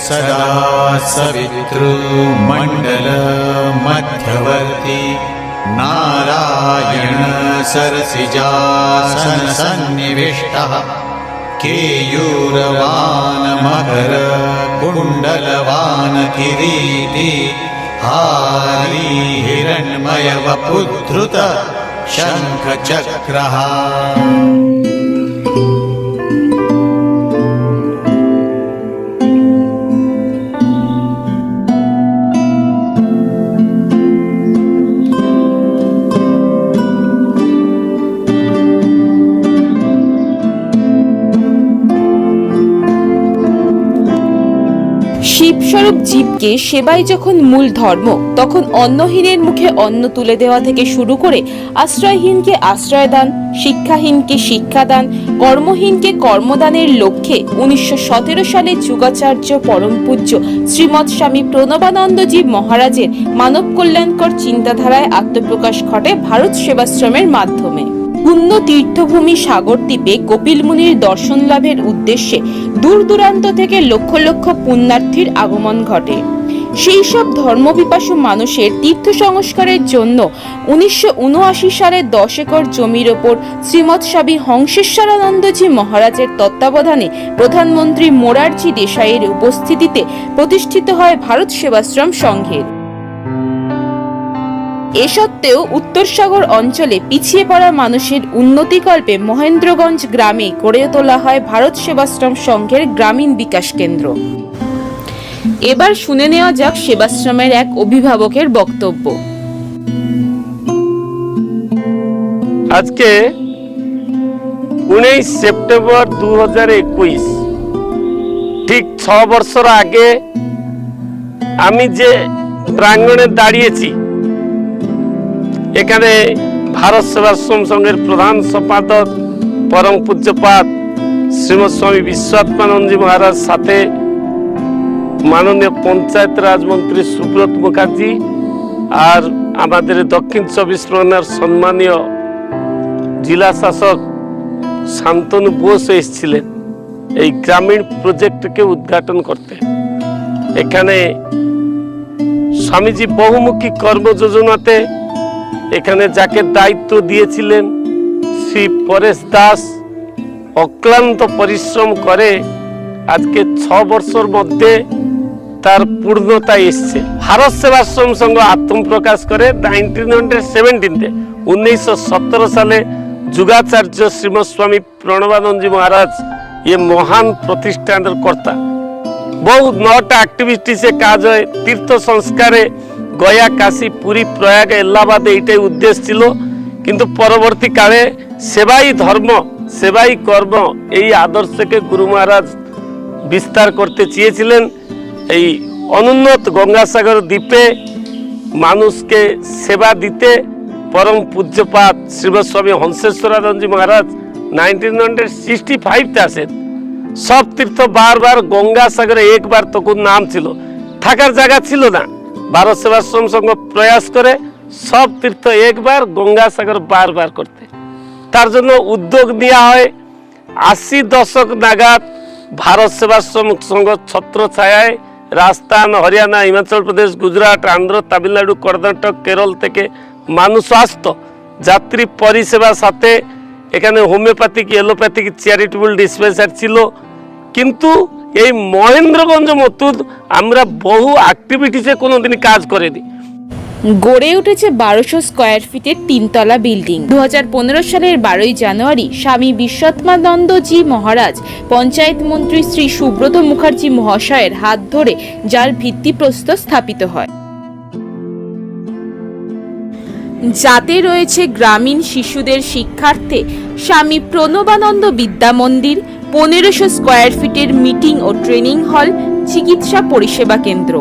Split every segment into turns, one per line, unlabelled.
सदा सवितृमण्डलमध्यवर्ती नारायण सरसिजासन सन्निविष्टः केयूरवान् मकर कुण्डलवान् किरीटी हारी हिरण्मय वपुद्धृत शङ्खचक्रः।
শিবস্বরূপ জীবকে সেবাই যখন মূল ধর্ম, তখন অন্নহীনের মুখে অন্ন তুলে দেওয়া থেকে শুরু করে আশ্রয়হীনকে আশ্রয় দান, শিক্ষাহীনকে শিক্ষাদান, কর্মহীনকে কর্মদানের লক্ষ্যে 1917 সালে যুগাচার্য পরম পূজ্য শ্রীমৎ স্বামী প্রণবানন্দজি মহারাজের মানব কল্যাণকর চিন্তাধারায় আত্মপ্রকাশ ঘটে ভারত সেবাশ্রমের মাধ্যমে। পুণ্য তীর্থভূমি সাগরদ্বীপে কপিল মুনির দর্শন লাভের উদ্দেশ্যে দূর দূরান্ত থেকে লক্ষ লক্ষ পুণ্যার্থীর আগমন ঘটে। সেই সব ধর্মপিপাসু মানুষের তীর্থ সংস্কারের জন্য 1979 সালে 10 একর জমির ওপর শ্রীমৎ স্বামী হংসেশ্বরানন্দজি মহারাজের তত্ত্বাবধানে প্রধানমন্ত্রী মোরারজি দেশাইয়ের উপস্থিতিতে প্রতিষ্ঠিত হয় ভারত সেবাশ্রম সংঘের। এ সত্ত্বেও উত্তর সাগর অঞ্চলে পিছিয়ে পড়া মানুষের উন্নতিকল্পে মহেন্দ্রগঞ্জ গ্রামে গড়ে তোলা হয় ভারত সেবাশ্রম সংঘের গ্রামীণ বিকাশ কেন্দ্র। এবার শুনে নেওয়া যাক সেবাশ্রমের এক অভিভাবকের বক্তব্য।
আজকে 19 সেপ্টেম্বর 2021, ঠিক 6 বছর আগে আমি যে প্রাঙ্গণে দাঁড়িয়েছি, এখানে ভারত সেবাশ্রম সংঘের প্রধান সম্পাদক পরম পূজ্যপাদ শ্রীমৎ স্বামী বিশ্বাত্মানন্দজি মহারাজ সাথে মাননীয় পঞ্চায়েত রাজ মন্ত্রী সুব্রত মুখার্জি আর আমাদের দক্ষিণ 24 পরগনার সম্মানীয় জেলা শাসক শান্তনু বোস এসেছিলেন এই গ্রামীণ প্রজেক্টকে উদ্ঘাটন করতে। এখানে স্বামীজি বহুমুখী কর্মযোজনাতে এখানে যাকে দায়িত্ব দিয়েছিলেন শ্রী পরেশ দাস অক্লান্ত পরিশ্রম করে আজকে 6 বছর মধ্যে তার পূর্ণতা এসছে। ভারত সেবাশ্রম সংঘ আত্মপ্রকাশ করে 1917 সালে যুগাচার্য শ্রীমৎ স্বামী প্রণবানন্দজি মহারাজ ये महान प्रतिष्ठान कर्ता। बहुत 9टा एक्टिविटी से काज है, तीर्थ संस्कारे गया काशी पुरी प्रयाग इलाहाबाद एटाई उद्देश्य छिलो, किंतु परवर्ती काले सेवाई धर्म सेवाई कर्म এই আদর্শকে গুরু মহারাজ বিস্তার করতে চেয়েছিলেন। এই অনুন্নত গঙ্গাসাগর দ্বীপে মানুষকে সেবা দিতে परम पूज्यपाद श्रीमৎ स्वामी हंसेश्वरानंदजी महाराज 1965 आसेन। सब तीर्थ बार बार गंगासागरे एक बार तक नाम छिलो, थाकार जायगा छिलो ना। भारत सेवाश्रम संघ प्रयास करे सब तीर्थ एक बार गंगासागर बार बार करते, तार जन्य उद्योग नेওয়া হয়। 80 दशक नागाद भारत सेवाश्रम संघ छत्र छायाय राजस्थान, हरियाणा, हिमाचल प्रदेश, गुजरात, आंध्र, तमिलनाडु, कर्नाटक, केरल থেকে মানুষ আসতো। যাত্রী পরিষেবা সাথে এখানে হোমিওপ্যাথিক এলোপ্যাথিক চ্যারিটেবল ডিসপেন্সারি ছিল, কিন্তু এই মহেন্দ্রগঞ্জ মতুদ আমরা বহু অ্যাক্টিভিটিসে কোনোদিন কাজ করিনি।
গড়ে উঠেছে 1200 স্কয়ার ফিটের 3তলা বিল্ডিং। 2015 সালের 12ই জানুয়ারি স্বামী বিশ্বাত্মানন্দজি মহারাজ পঞ্চায়েত মন্ত্রী শ্রী সুব্রত মুখার্জি মহাশয়ের হাত ধরে যার ভিত্তিপ্রস্তর স্থাপিত হয়। যাতে রয়েছে গ্রামীণ শিশুদের শিক্ষার্থে স্বামী প্রণবানন্দ বিদ্যা মন্দির, 1500 স্কয়ার ফিটের মিটিং ও ট্রেনিং হল, চিকিৎসা পরিষেবা কেন্দ্র।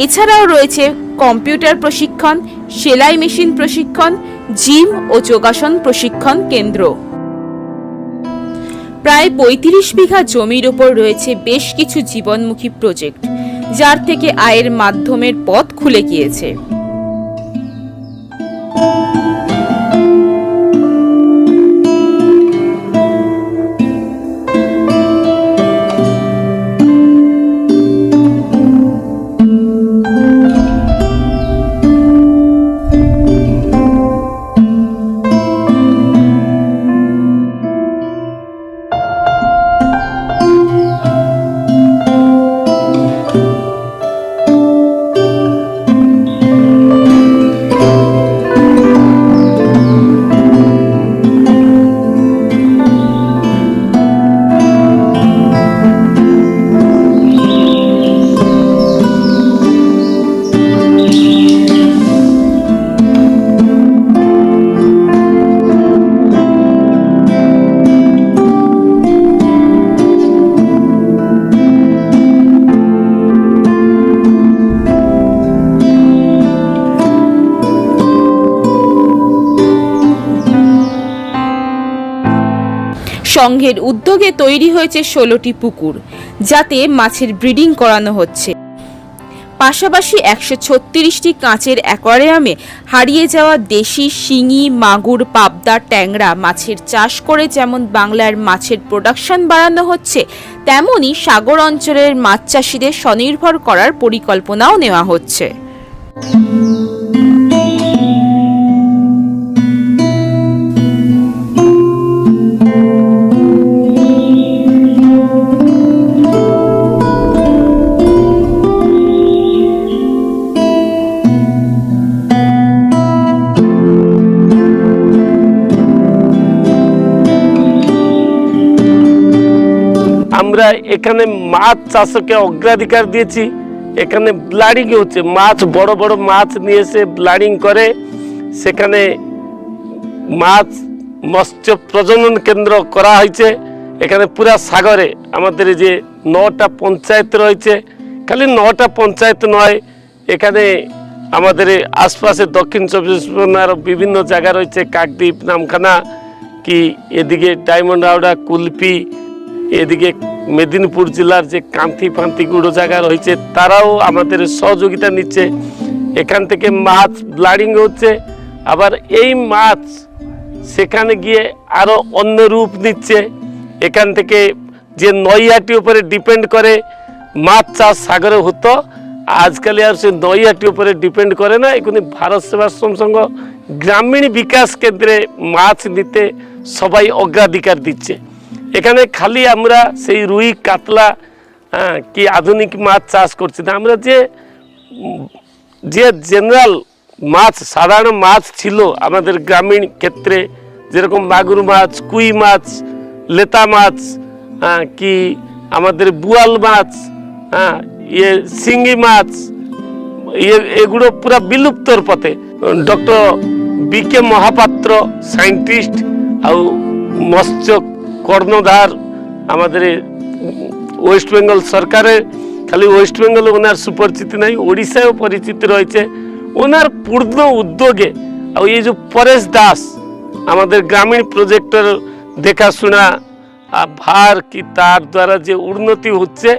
এছাড়াও রয়েছে কম্পিউটার প্রশিক্ষণ, সেলাই মেশিন প্রশিক্ষণ, জিম ও যোগাসন প্রশিক্ষণ কেন্দ্র। প্রায় 35 বিঘা জমির ওপর রয়েছে বেশ কিছু জীবনমুখী প্রজেক্ট, যার থেকে আয়ের মাধ্যমের পথ খুলে গিয়েছে। সংঘের উদ্যোগে তৈরি হয়েছে 16টি পুকুর, যাতে মাছের ব্রিডিং করানো হচ্ছে। পাশাপাশি 136টি কাঁচের অ্যাকোয়ারিয়ামে হারিয়ে যাওয়া দেশি শিঙি, মাগুর, পাবদা, ট্যাংরা মাছের চাষ করে যেমন বাংলার মাছের প্রোডাকশন বাড়ানো হচ্ছে, তেমনি সাগর অঞ্চলের মাছ চাষিদের স্বনির্ভর করার পরিকল্পনাও নেওয়া হচ্ছে।
আমরা এখানে মাছ চাষকে অগ্রাধিকার দিয়েছি। এখানে ব্লাডিং হচ্ছে, মাছ বড় বড় মাছ নিয়ে এসে ব্লাডিং করে, সেখানে মাছ মৎস্য প্রজনন কেন্দ্র করা হয়েছে। এখানে পুরা সাগরে আমাদের যে 9টা পঞ্চায়েত রয়েছে, খালি 9টা পঞ্চায়েত নয়, এখানে আমাদের আশপাশে দক্ষিণ চব্বিশ পরগনার বিভিন্ন জায়গা রয়েছে, কাকদ্বীপ, নামখানা, কি এদিকে ডায়মন্ড হাওড়া, কুলপি, এদিকে মেদিনীপুর জেলার যে কান্তি ফান্তিগুলো জায়গা রয়েছে, তারাও আমাদের সহযোগিতা নিচ্ছে। এখান থেকে মাছ ব্লাডিং হচ্ছে, আবার এই মাছ সেখানে গিয়ে আরও অন্য রূপ নিচ্ছে। এখান থেকে যে নৈহাটির উপরে ডিপেন্ড করে মাছ চাষ সাগরে হতো, আজকাল আর সে নৈহাটির উপরে ডিপেন্ড করে না। এখানে ভারত সেবাশ্রম সংঘ গ্রামীণ বিকাশ কেন্দ্রে মাছ নিতে সবাই অগ্রাধিকার দিচ্ছে। এখানে খালি আমরা সেই রুই, কাতলা কি আধুনিক মাছ চাষ করছি না, আমরা যে জেনারেল মাছ, সাধারণ মাছ ছিল আমাদের গ্রামীণ ক্ষেত্রে, যেরকম মাগুর মাছ, কুই মাছ, লেতা মাছ, কি আমাদের বুয়াল মাছ, শিঙ্গি মাছ, এগুলো পুরা বিলুপ্তর পথে। Doctor B K. মহাপাত্র সাইন্টিস্ট আর মৎস্য কর্ণধার আমাদের ওয়েস্ট বেঙ্গল সরকারের, খালি ওয়েস্ট বেঙ্গল ওনার সুপরিচিতি নাই, ওড়িশায়ও পরিচিতি রয়েছে। ওনার পূর্ণ উদ্যোগে আর এই যে পরেশ দাস আমাদের গ্রামীণ প্রজেক্টের দেখাশোনা ভার, কি তার দ্বারা যে উন্নতি হচ্ছে,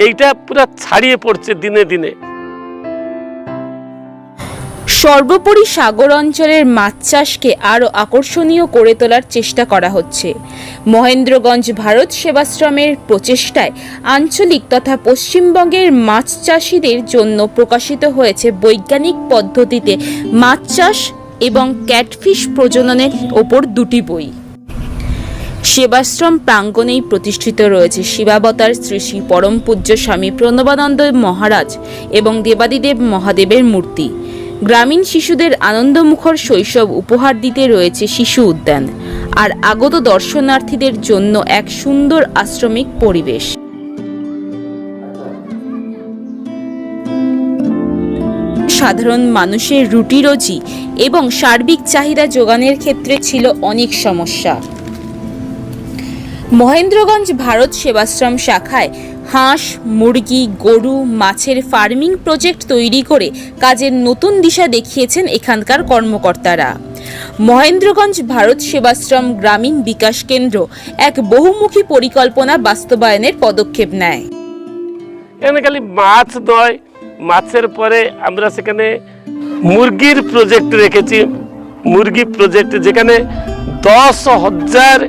এইটা পুরো ছাড়িয়ে পড়ছে দিনে দিনে।
সর্বোপরি সাগর অঞ্চলের মাছ চাষকে আরও আকর্ষণীয় করে তোলার চেষ্টা করা হচ্ছে। মহেন্দ্রগঞ্জ ভারত সেবাশ্রমের প্রচেষ্টায় আঞ্চলিক তথা পশ্চিমবঙ্গের মাছ চাষিদের জন্য প্রকাশিত হয়েছে বৈজ্ঞানিক পদ্ধতিতে মাছ চাষ এবং ক্যাটফিশ প্রজননের ওপর 2টি বই। সেবাশ্রম প্রাঙ্গণেই প্রতিষ্ঠিত রয়েছে শিবাবতার শ্রী শ্রী পরম পূজ্য স্বামী প্রণবানন্দ মহারাজ এবং দেবাদিদেব মহাদেবের মূর্তি। গ্রামীণ শিশুদের আনন্দমুখর শৈশব উপহার দিতে রয়েছে শিশু উদ্যান, আর আগত দর্শনার্থীদের জন্য এক সুন্দর আশ্রমিক পরিবেশ। সাধারণ মানুষের রুটি রুজি এবং সার্বিক চাহিদা যোগানের ক্ষেত্রে ছিল অনেক সমস্যা। মহেন্দ্রগঞ্জ ভারত সেবাশ্রম শাখায় হাঁস, মুরগি, গরু, মাছের ফার্মিং প্রজেক্ট তৈরি করে কাজের নতুন দিশা দেখিয়েছেন এখানকার কর্মকর্তারা। মহেন্দ্রগঞ্জ ভারত সেবাশ্রম গ্রামীণ বিকাশ কেন্দ্র এক বহুমুখী পরিকল্পনা বাস্তবায়নের পদক্ষেপ নেয়।
এখানে খালি মাছ নয়, মাছের পরে আমরা সেখানে মুরগির প্রজেক্ট রেখেছি। মুরগি প্রজেক্ট যেখানে 10,000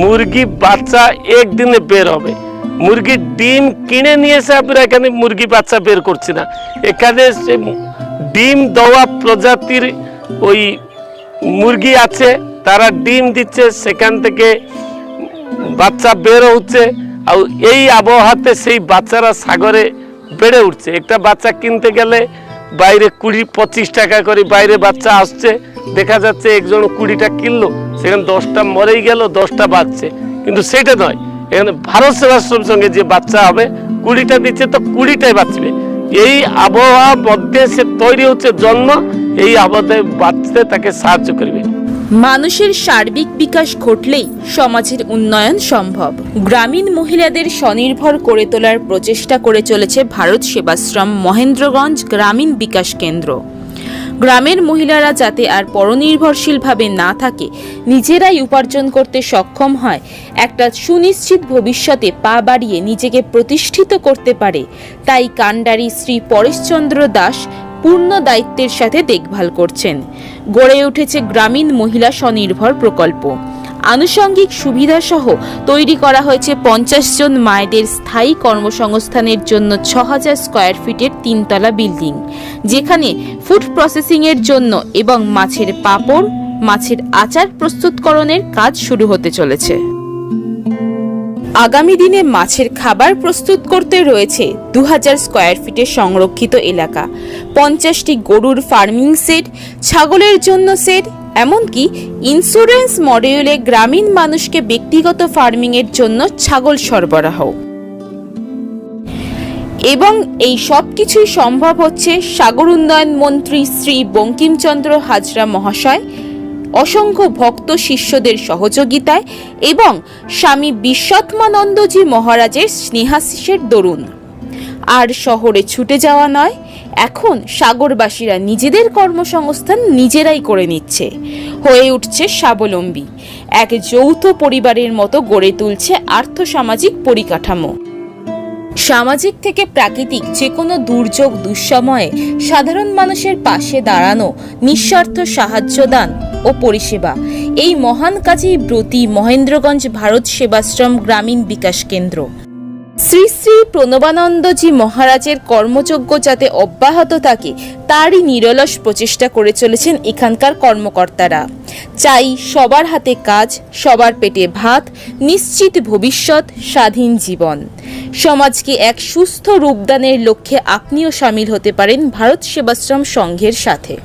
মুরগি বাচ্চা একদিনে বের হবে। মুরগির ডিম কিনে নিয়ে এসে আমরা এখানে মুরগি বাচ্চা বের করছি না, এখানে ডিম দেওয়া প্রজাতির ওই মুরগি আছে, তারা ডিম দিচ্ছে, সেখান থেকে বাচ্চা বের হচ্ছে। আর এই আবহাওয়াতে সেই বাচ্চারা সাগরে বেড়ে উঠছে। একটা বাচ্চা কিনতে গেলে বাইরে 20-25 টাকা করে বাইরে বাচ্চা আসছে, দেখা যাচ্ছে একজন 20টা কিনলো, সেখানে 10টা মরেই গেল, 10টা বাঁচছে। কিন্তু সেটা নয়, এখানে ভারত সেবাশ্রম সঙ্গে যে বাচ্চা হবে 20টা দিচ্ছে, তো 20টাই বাঁচবে। এই আবহাওয়ার মধ্যে সে তৈরি হচ্ছে জন্ম, এই আবহাওয়াতে বাঁচতে তাকে সাহায্য করবে।
মানুষের সার্বিক বিকাশ ঘটলেই সমাজের উন্নয়ন সম্ভব। গ্রামীণ মহিলাদের স্বনির্ভর করে তোলার প্রচেষ্টা করে চলেছে ভারত সেবাশ্রম মহেন্দ্রগঞ্জ গ্রামীণ বিকাশ কেন্দ্র। গ্রামের মহিলারা যাতে আর পরনির্ভরশীলভাবে না থাকে, নিজেরাই উপার্জন করতে সক্ষম হয়, একটা সুনিশ্চিত ভবিষ্যতে পা বাড়িয়ে নিজেকে প্রতিষ্ঠিত করতে পারে, তাই কান্ডারি শ্রী পরেশচন্দ্র দাস পূর্ণ দায়িত্বের সাথে দেখভাল করছেন। গড়ে উঠেছে গ্রামীণ মহিলা স্বনির্ভর প্রকল্প। আনুষঙ্গিক সুবিধা সহ তৈরি করা হয়েছে 50 জন মায়েদের স্থায়ী কর্মসংস্থানের জন্য 6000 স্কয়ার ফিটের 3তলা বিল্ডিং, যেখানে ফুড প্রসেসিং এর জন্য এবং মাছের পাঁপড়, মাছের আচার প্রস্তুতকরণের কাজ শুরু হতে চলেছে। আগামী দিনে মাছের খাবার প্রস্তুত করতে রয়েছে 2000 স্কয়ার ফিটের সংরক্ষিত এলাকা, 50টি গরুর ফার্মিং সেট, ছাগলের জন্য সেট, এমনকি ইন্স্যুরেন্স মডিউলে গ্রামীণ মানুষকে ব্যক্তিগত ফার্মিং এর জন্য ছাগল সরবরাহ। এবং এই সব কিছুই সম্ভব হচ্ছে সাগর উন্নয়ন মন্ত্রী শ্রী বঙ্কিমচন্দ্র হাজরা মহাশয়, অসংখ্য ভক্ত শিষ্যদের সহযোগিতায় এবং স্বামী বিশ্বত্মানন্দজি মহারাজের স্নেহাশিসের দরুন। আর শহরে ছুটে যাওয়া নয়, এখন সাগরবাসীরা নিজেদের কর্মসংস্থান নিজেরাই করে নিচ্ছে, হয়ে উঠছে স্বাবলম্বী, এক যৌথ পরিবারের মতো গড়ে তুলছে আর্থসামাজিক পরিকাঠামো। সামাজিক থেকে প্রাকৃতিক যে কোনো দুর্যোগ দুঃসময়ে সাধারণ মানুষের পাশে দাঁড়ানো, নিঃস্বার্থ সাহায্য দান ও পরিষেবা, এই মহান কাজেই ব্রতী মহেন্দ্রগঞ্জ ভারত সেবাশ্রম গ্রামীণ বিকাশ কেন্দ্র। শ্রী শ্রী প্রণবানন্দজি মহারাজের কর্মযজ্ঞ যাতে অব্যাহত থাকে, তারই নিরলস প্রচেষ্টা করে চলেছেন এখানকার কর্মকর্তারা। চাই সবার হাতে কাজ, সবার পেটে ভাত, নিশ্চিত ভবিষ্যৎ, স্বাধীন জীবন। সমাজকে এক সুস্থ রূপদানের লক্ষ্যে আপনিও সামিল হতে পারেন ভারত সেবাশ্রম সংঘের সাথে।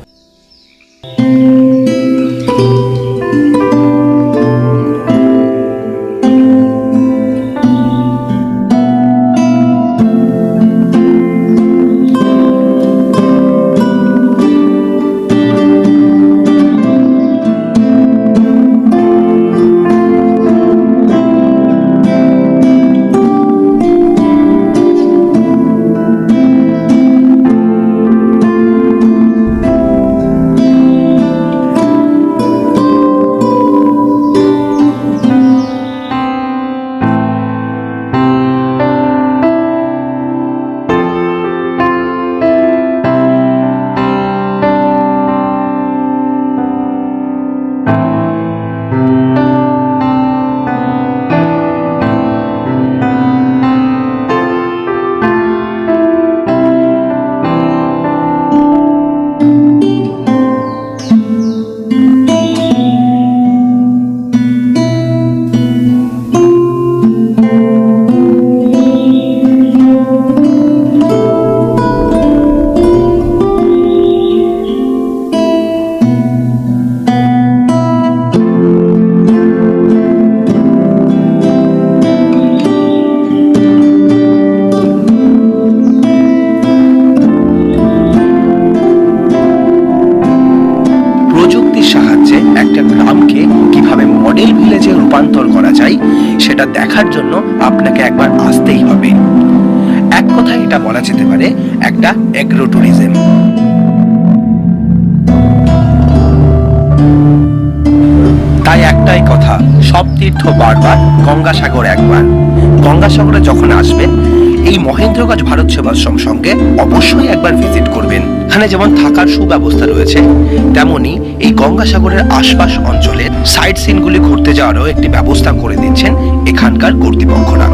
মডেল ভিলেজে রূপান্তর করা যায় সেটা দেখার জন্য আপনাকে একবার আসতেই হবে। এক কথায় এটা বলা যেতে পারে একটা এগ্রো ট্যুরিজম। তাই একটাই কথা, সব তীর্থ বারবার, গঙ্গাসাগর একবার। গঙ্গাসাগরে যখন আসবেন এই মহেন্দ্রগঞ্জ ভারত সেবাশ্রম সঙ্গে অবশ্যই একবার ভিজিট করবেন। এখানে যেমন থাকার সুব্যবস্থা রয়েছে, তেমনি এই গঙ্গাসাগরের আশপাশ অঞ্চলের সাইট সিনগুলি ঘুরতে যাওয়ারও একটি ব্যবস্থা করে দিচ্ছেন এখানকার কর্তৃপক্ষরা।